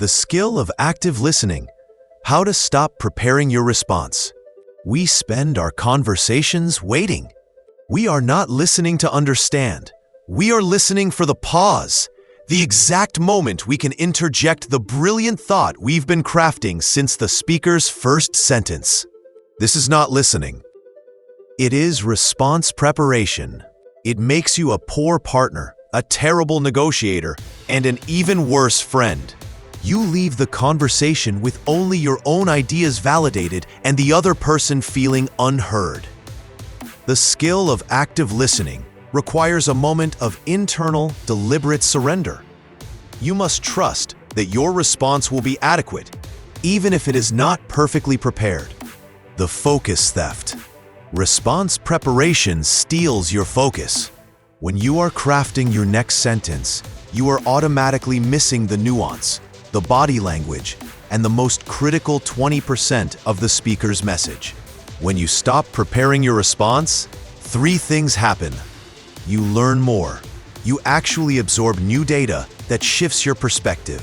The skill of active listening. How to stop preparing your response. We spend our conversations waiting. We are not listening to understand. We are listening for the pause, the exact moment we can interject the brilliant thought we've been crafting since the speaker's first sentence. This is not listening. It is response preparation. It makes you a poor partner, a terrible negotiator, and an even worse friend. You leave the conversation with only your own ideas validated and the other person feeling unheard. The skill of active listening requires a moment of internal, deliberate surrender. You must trust that your response will be adequate, even if it is not perfectly prepared. The focus theft. Response preparation steals your focus. When you are crafting your next sentence, you are automatically missing the nuance, the body language, and the most critical 20% of the speaker's message. When you stop preparing your response, three things happen. You learn more. You actually absorb new data that shifts your perspective.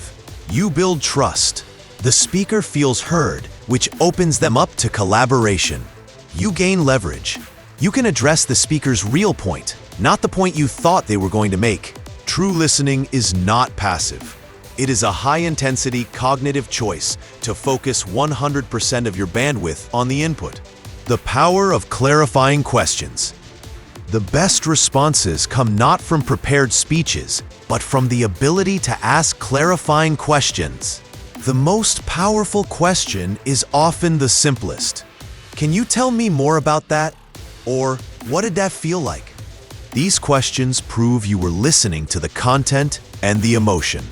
You build trust. The speaker feels heard, which opens them up to collaboration. You gain leverage. You can address the speaker's real point, not the point you thought they were going to make. True listening is not passive. It is a high-intensity cognitive choice to focus 100% of your bandwidth on the input. The power of clarifying questions. The best responses come not from prepared speeches, but from the ability to ask clarifying questions. The most powerful question is often the simplest. Can you tell me more about that? Or, what did that feel like? These questions prove you were listening to the content and the emotion.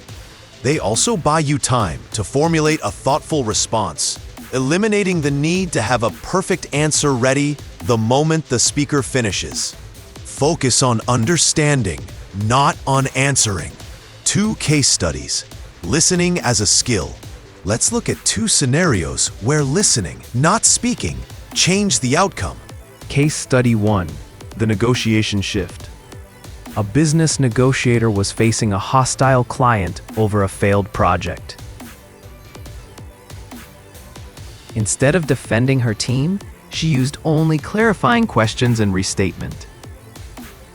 They also buy you time to formulate a thoughtful response, eliminating the need to have a perfect answer ready the moment the speaker finishes. Focus on understanding, not on answering. 2 case studies. Listening as a skill. Let's look at 2 scenarios where listening, not speaking, changed the outcome. Case Study 1. The Negotiation Shift. A business negotiator was facing a hostile client over a failed project. Instead of defending her team, she used only clarifying questions and restatement.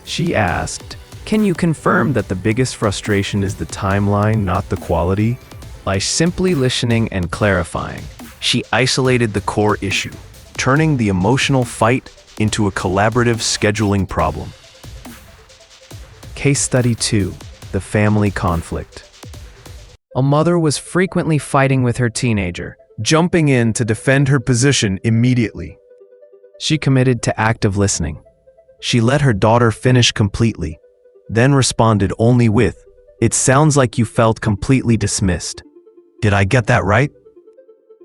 She asked, "Can you confirm that the biggest frustration is the timeline, not the quality?" By simply listening and clarifying, she isolated the core issue, turning the emotional fight into a collaborative scheduling problem. Case Study 2. The Family Conflict. A mother was frequently fighting with her teenager, jumping in to defend her position immediately. She committed to active listening. She let her daughter finish completely, then responded only with, "It sounds like you felt completely dismissed. Did I get that right?"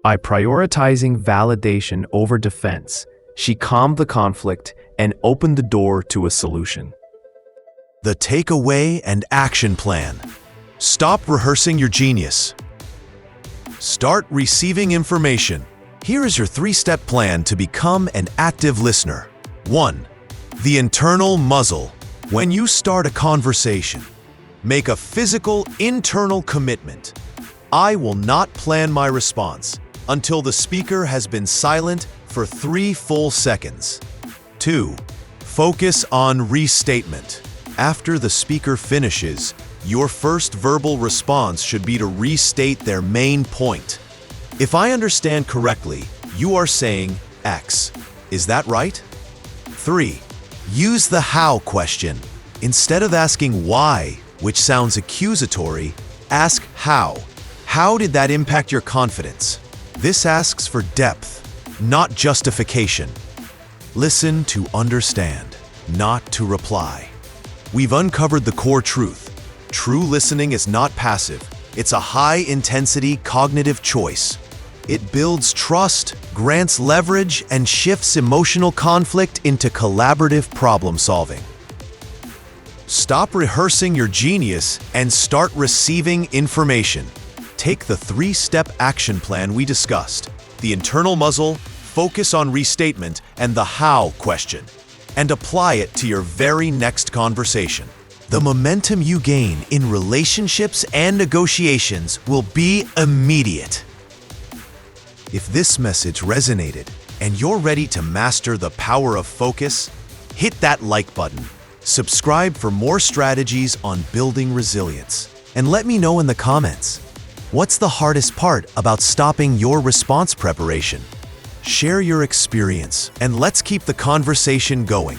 By prioritizing validation over defense, she calmed the conflict and opened the door to a solution. The takeaway and action plan. Stop rehearsing your genius. Start receiving information. Here is your 3-step plan to become an active listener. 1. The internal muzzle. When you start a conversation, make a physical internal commitment. I will not plan my response until the speaker has been silent for 3 full seconds. 2. Focus on restatement. After the speaker finishes, your first verbal response should be to restate their main point. If I understand correctly, you are saying X. Is that right? 3. Use the how question. Instead of asking why, which sounds accusatory, ask how. How did that impact your confidence? This asks for depth, not justification. Listen to understand, not to reply. We've uncovered the core truth. True listening is not passive. It's a high-intensity cognitive choice. It builds trust, grants leverage, and shifts emotional conflict into collaborative problem-solving. Stop rehearsing your genius and start receiving information. Take the 3-step action plan we discussed, the internal muzzle, focus on restatement, and the how question, and apply it to your very next conversation. The momentum you gain in relationships and negotiations will be immediate. If this message resonated and you're ready to master the power of focus, hit that like button. Subscribe for more strategies on building resilience. And let me know in the comments, what's the hardest part about stopping your response preparation? Share your experience and let's keep the conversation going.